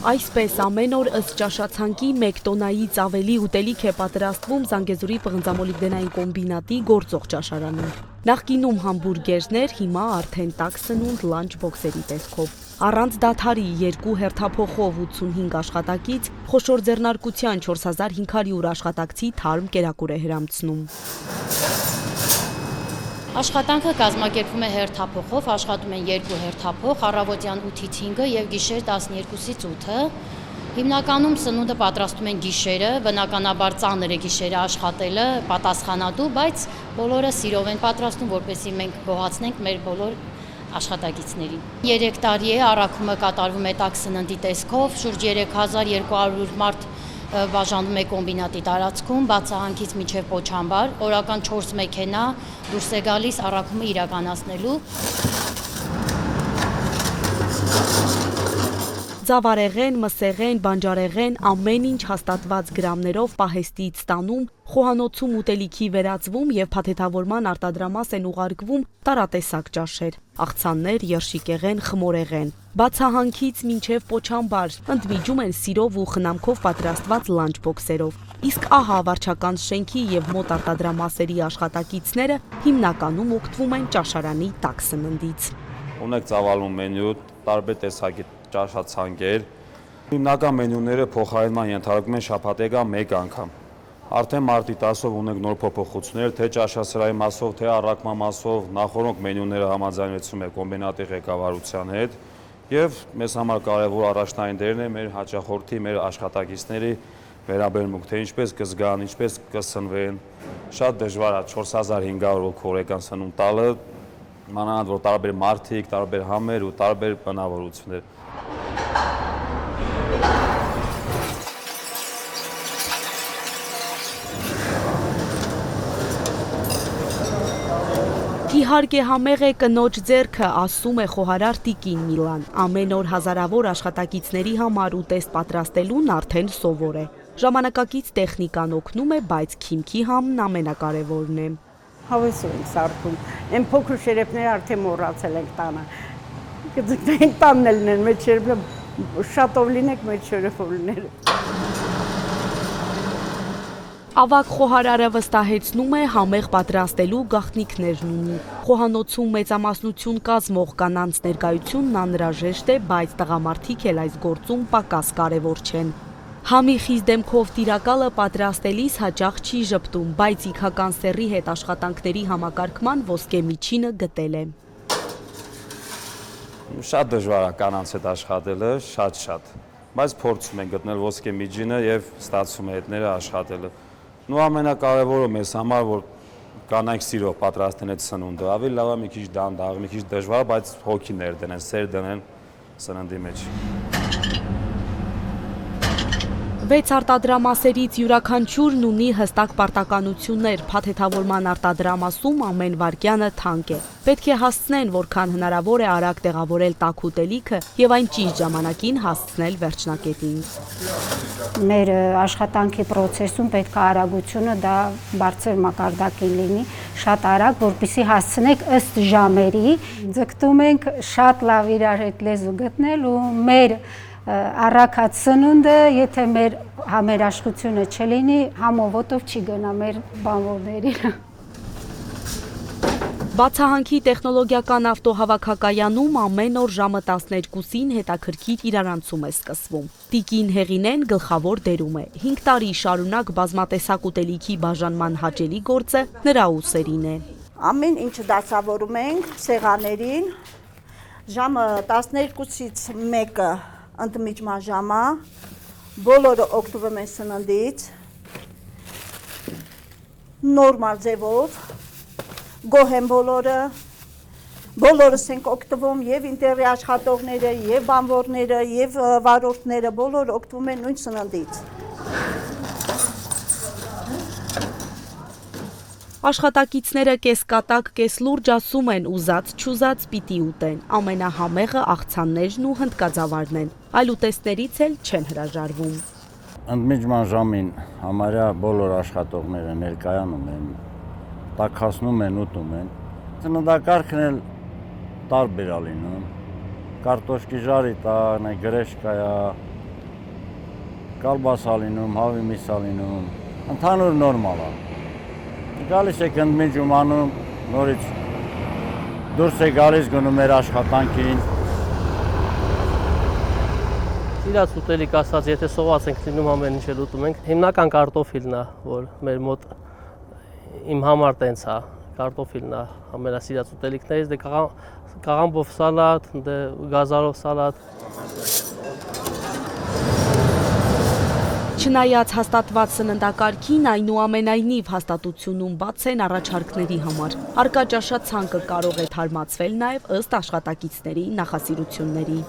Այսպես ամեն օր ըստ ճաշացանկի 1 տոննայից ավելի ուտելիք է պատրաստվում Զանգեզուրի պղնձամոլիբդենային կոմբինատի գործող ճաշարանում։ Նախկինում համբուրգերներ, հիմա արդեն տաք սնունդ լանչ բոքսերի տեսքով։ Առանց դադարի 2 հերթափոխով 85 աշխատակից խոշոր ձեռնարկության 4500 աշխատակցի թարմ կերակուր է հրամցնում։ Աշխատանքը կազմակերպվում է հերթափոխով, աշխատում են 2 հերթափոխ, առավոտյան 8-ից 5-ը և գիշեր 12-ից 8-ը։ Հիմնականում սնունդը պատրաստում են գիշերը, բնականաբար ծանր է գիշերը աշխատելը, պատասխանատու, բայց բոլորը սիրով են պատրաստում, որպեսզի մենք գոհացնենք մեր բոլոր աշխատակիցներին։ 3 տարի է առաքումը կատարվում է տաք սննդի տեսքով, շուրջ 3200 մարդ բաժանվում է կոմբինատի տարածքում, բացահանքից մինչև Պոչամբար, օրական 4 մեքենա դուրս է գալիս առաքումը իրականացնելու։ Ձավարեղեն, մսեղեն, բանջարեղեն, ամեն ինչ հաստատված գրամներով պահեստից ստանում, խոհանոցում ուտելիքի վերածվում և փաթեթավորման արտադրամաս են ուղարկվում տարատեսակ ճաշեր, աղցաններ, երշիկեղեն, խմորեղեն։ Բացահանքից մինչև Պոչամբար ընդմիջում են սիրով ու խնամքով պատրաստված լանչ բոքսերով։ Իսկ ահա վարչական շենքի և մոտ արտադրամասերի աշխատակիցները հիմնականում օգտվում են ճաշարանի տաք սննդից։ Ունենք ծավալուն մենյու, տարբեր տեսակի ճաշացանկեր։ Հիմնական մենյուները փոխարինման ենթարկվում են շաբաթական 1 անգամ։ Արդեն մարտի 10-ով ունենք նոր փոփոխություններ, թե ճաշասրահի մասով, թե առաքման մասով, նախորդ մենյուները համաձայնեցում է կոմբինատի ղեկավարության հետ եւ մեզ համար կարեւոր առաջնային դերն է մեր հաճախորդի, մեր աշխատակիցների վերաբերմունք, թե ինչպես կզգան, ինչպես կսնվեն։ Շատ դժվար է 4500 հոգու օրական սնունդ տալը, մանավանդ որ տարբեր մարդիկ, տարբեր համեր ու տարբեր բնավորություններ։ Իհարկե համեղ է կնոջ ձեռքը, ասում է խոհարար Տիկին Միլան։ Ամեն օր հազարավոր աշխատակիցների համար ուտեստ պատրաստելուն արդեն սովոր է։ Ժամանակակից տեխնիկան օգնում է, բայց քիմքի համն ամենակարևորն է։ Հավես ենք սարքում, այն փոքր շերեփները արդեն մոռացել ենք տանը։ Կձգնենք տանն էլ լինեն, մեր շերեփը շատով լինենք, մեր շերեփով լիներ։ Ավագ խոհարարը վստահեցնում է համեղ պատրաստելու գաղտնիքներն ունի։ Խոհանոցում մեծամասնություն կազմող կանանց ներկայությունն անհրաժեշտ է, բայց տղամարդիկ էլ այս գործում պակաս կարևոր չեն։ Համի խիզ դեմքով տիրակալը պատրաստելիս հաճախ չի ժպտում, բայց իգական սեռի հետ աշխատանքների համակարգման ոսկե միջինը գտել է։ Շատ դժվար է կանանց հետ աշխատելը, շատ, բայց փորձում ենք գտնել ոսկե միջինը եւ ստացվում է հետները աշխատելը։ Ու ամենակարևորը մեզ համար, որ կանայք սիրով պատրաստեն այդ սնունդը, ավելի լավ է մի քիչ դանդաղ, մի քիչ դժվար, բայց հոգի ներդնեն, սեր դնեն սննդի մեջ։ 6 արտադրամասերից յուրաքանչյուրն ունի հստակ պարտականություններ, փաթեթավորման արտադրամասում ամեն վայրկյանը թանկ է։ Պետք է հասցնեն, որքան հնարավոր է արագ տեղավորել տաք ուտելիքը եւ այն ճիշտ ժամանակին հասցնել վերջնակետին։ Մեր աշխատանքի process-ում պետք է արագությունը դա բարձր մակարդակին լինի, շատ արագ, որպեսզի հասցնենք ըստ ժամերի։ Ձգտում ենք շատ լավ իրար հետ լեզու գտնել ու մեր առաքած սնունդը, եթե մեր համերաշխությունը չլինի, համովոտով չի գնա մեր բանվորներին։ Բացահանքի տեխնոլոգիական ավտոհավաքակայանում ամեն օր ժամը 12-ին հետաքրքիր իրարանցում է սկսվում։ Տիկին Հեղինեն գլխավոր դերում է։ 5 տարի շարունակ բազմատեսակ ուտելիքի բաժանման հաճելի գործը նրա ուսերին է։ Ամեն ինչը դասավորում ենք սեղաներին, ժամը 12-ից 1-ը ընդմիջման ժամը, բոլորը օգտվում են սննդից, նորմալ ձևով, գոհ են բոլորս ենք օգտվում, և ինտերի աշխատողները, և բանվորները, և վարորդները, բոլորը օգտվում են նույն սննդից։ Աշխատակիցները կես կատակ, կես լուրջ ասում են ուզած-չուզած պիտի ուտեն, ամենահամեղը աղցաններն ու հնդկաձավարն են, այլ ուտեստներից էլ չեն հրաժարվում։ Ընդմիջման ժամին համարյա բոլոր աշխատողները ներկայանում են, տաքացնում են, ուտում են։ Սննդակարգն էլ տարբեր է լինում։ Կարտոշկի ժարի տան, գրեշկայա, կալբասա լինում, հավի միսա լինում, ընդհանուր նորմալ է։ Գալիս եք ընդմիջում անում, նորից դուրս է գալիս գնում մեր աշխատանքին։ Սիրած ուտելիք ասած, եթե սոված ենք լինում ամեն ինչ էլ ուտում ենք, հիմնական կարտոֆիլն է, որ մեր մոտ իմ համար տենց է, կարտոֆիլն է ամենասիրած ուտելիքներից, դե կաղամբով սալատ, դե գազարով սալատ։ Չնայած հաստատված սննդակարգին, այնուամենայնիվ հաստատությունում բաց են առաջարկների համար։ Արկա ճաշացանկը կարող է թարմացվել նաև ըստ աշխատակիցների նախասիրությունների։